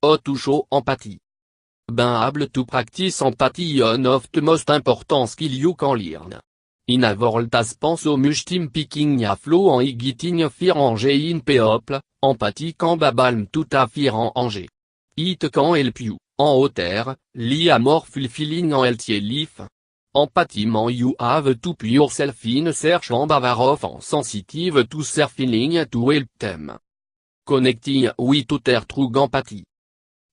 To show empathy. Being able to practice empathy one of the most important skill you can learn. In a world as pense so much team picking a flow en getting fear en in people, empathy can babalm tout a fear en angé. It can help you, en hauteur, li a more fulfilling en healthy life. Empathy man you have to put yourself in search and bavard en sensitive to their feeling to help them. Connecting with other true empathy.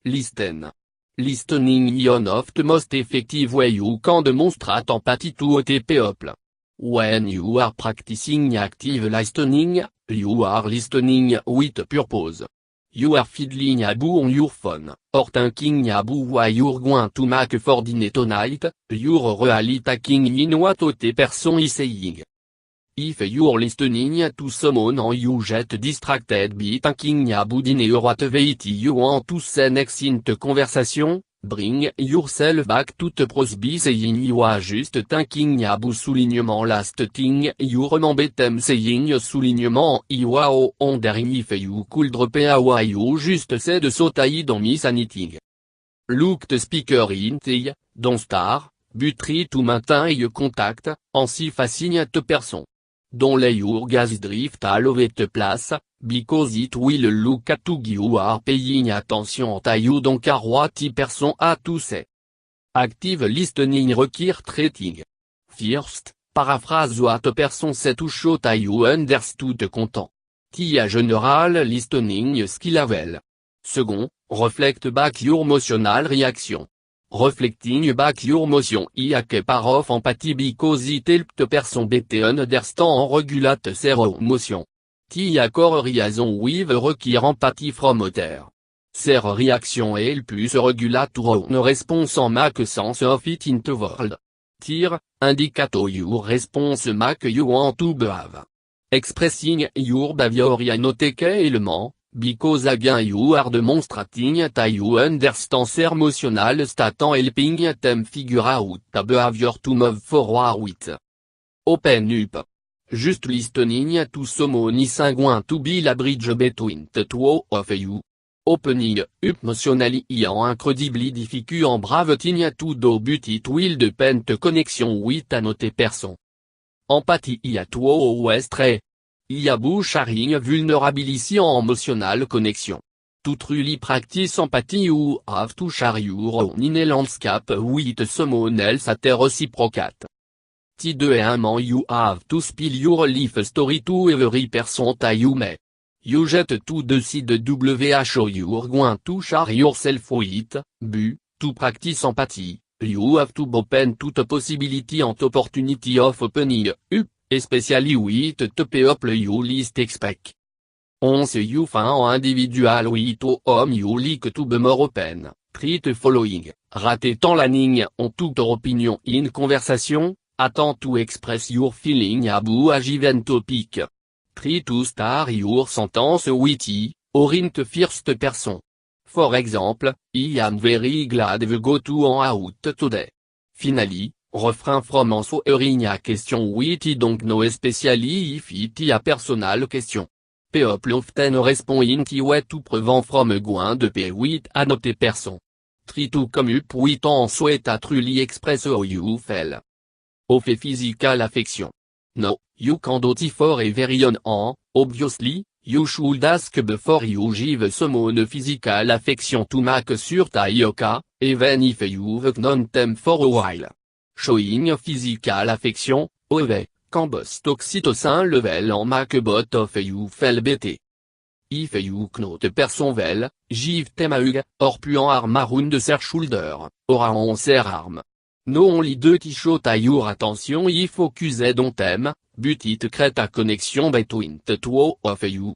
Listen. Listening is one of the most effective way you can demonstrate empathy to other people. When you are practicing active listening, you are listening with purpose. You are fiddling about on your phone, or thinking about what you're going to make for dinner tonight, you're really taking in what other person is saying. If you're listening to someone and you get distracted by thinking about dinner or whatever it you want to say next in the conversation, bring yourself back to the process saying you are just thinking about soulignement last thing you remember them saying soulignement you are wondering if you could drop a what you just said so you don't miss anything. Look the speaker in the eye, don't start, but try to maintain eye contact, en si facing the person. Don't let your gaze drift all over the place, because it will look at you are paying attention to you don't care what the person has to say. Active listening requires treating. First, paraphrase what the person said to show that you understood the content. The general listening skill level. Second, reflect back your emotional reaction. Reflecting back your emotion is a part of empathy because it helps the person better understand and regulate their emotion. The core reason with require empathy from other. Their reaction help us regulate our own response and make sense of it in the world. Tier, indicate your response make you want to behave. Expressing your behavior is not a key element, because again you are demonstrating that you understand their emotional state and helping them figure out the behavior to move forward with. Open up. Just listening to someone is going to be the bridge between the two of you. Opening up emotionally is incredibly difficult and brave thing to do but it will depend the connection with another person. Empathy is a two-way street. Il a beau sharing vulnerability and emotional connection. To truly practice empathy you have to share your own inner landscape with someone else at a reciprocate. T2 you have to spill your life story to every person that you meet. You get to decide who you're going to share yourself with, but, to practice empathy, you have to open to the possibility and opportunity of opening up. Especially with the people you least expect. Once you find an individual with whom you like to be more open, try the following, rate tant la ligne on toute opinion in conversation, attend to express your feeling about a given topic. Try to start your sentence with I, or in the first person. For example, I am very glad we go to an out today. Finally, refrain from answering a question with I don't know especially if it is a personal question. People often respond in the way to prevent from going to pay with another person. Try to come up with an answer that truly express how you feel. Of physical affection. No, you can't do it for everyone and, obviously, you should ask before you give someone physical affection to make sure that you're okay, even if you've known them for a while. Showing physical affection, however, can boost oxytocin level and make both of you feel better. If you know the person well, give them a hug, or put an arm around their shoulder, or on their arm. No only do it show that your attention is focused on them, but it creates a connection between the two of you.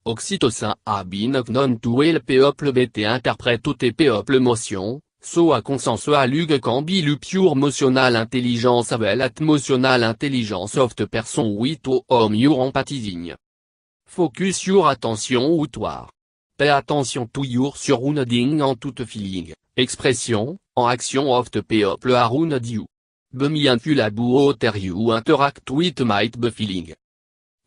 Oxytocin has been known to help people better interpret other people's emotions. So a consensual hug can be the pure emotional intelligence well at emotional intelligence of the person with whom you're empathizing. Focus your attention outward. Pay attention to your surrounding and to the feeling, expression, and action of the people around you. Be mindful about how you interact with might be feeling.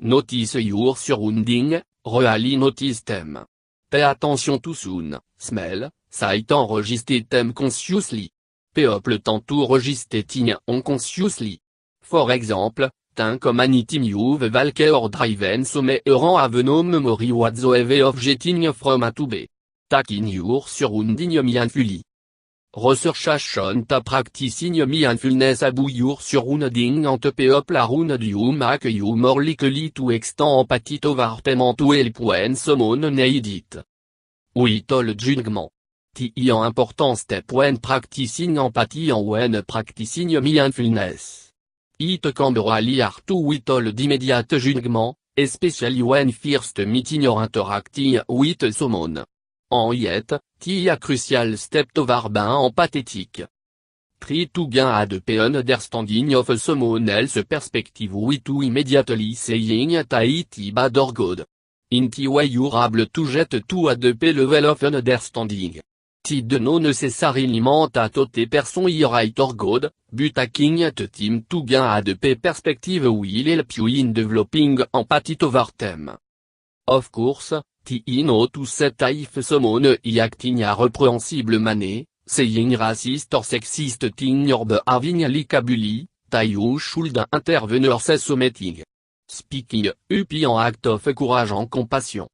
Notice your surrounding, really notice them. Pay attention to soon, smell, sight enregistré them consciously. People tantôt registeting unconsciously. For example, think anytime you've walked or driven somewhere have no memory whatsoever of getting from A to B. Taking your surrounding mindfully. Researchation to practicing mindfulness about your surrounding and people around you make you more likely to extend empathy toward them and to help when someone needs it. Without judgment. The important step when practicing empathy and when practicing mindfulness. It can be really hard to without immediate judgment, especially when first meeting or interacting with someone. And yet, the crucial step toward being empathetic. Try to gain a deep understanding of someone else's perspective without immediately saying that it bad or good. In the way you're able to get to a deep level of understanding. It no necessarily mean that the person is right or good, but taking the time to gain a deep perspective will help you in developing empathy toward them. Of course, the know to set if someone is acting a reprehensible manner, saying racist or sexist thing or behaving likably, that you should intervene or say something. Speaking up en act of courage and compassion.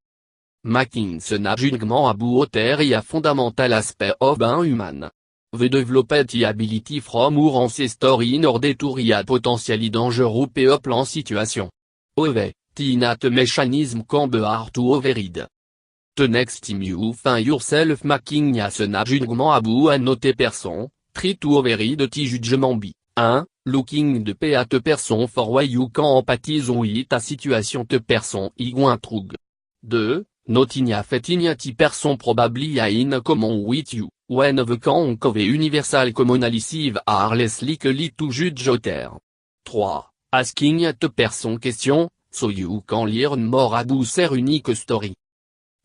Making a judgment about there a fundamental aspect of being human. We developed the ability from our ancestors in order to react potentially dangerous people en situation. However, the innate mechanism can be hard to override. The next time you find yourself making a judgment about another person, try to override the judgment by 1. Looking the at the person for why you can empathize with a situation the person is going through. 2. Noting a fetting the person probably in common with you, when the can of universal commonalities are less likely to judge other. 3. Asking the person question, so you can learn more about their unique story.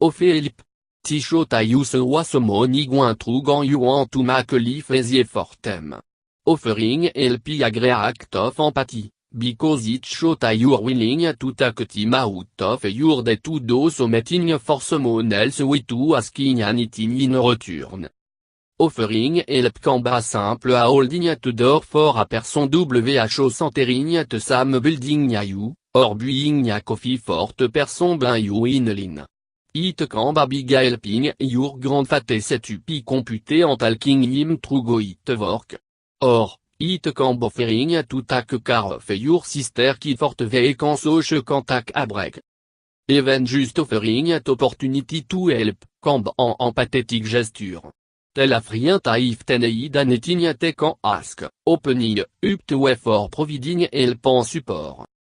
Of help. The show that you saw someone is going through and you want to make life easier for them. Offering help is a great act of empathy, because it shows that you are willing to take time out of your day to do something for someone else without asking anything in return. Offering help can be simple as holding the door for a person who entering the same building as you, or buying a coffee for the person behind you in line. It can be big helping your grandfather set up computer and talking him through go it work. Or, it can be offering to take care of your sister qui forte vacances so she can take a break. Even just offering the opportunity to help can be an empathetic gesture. Tell a friend if they need anything they can ask, opening up the way for providing help and support.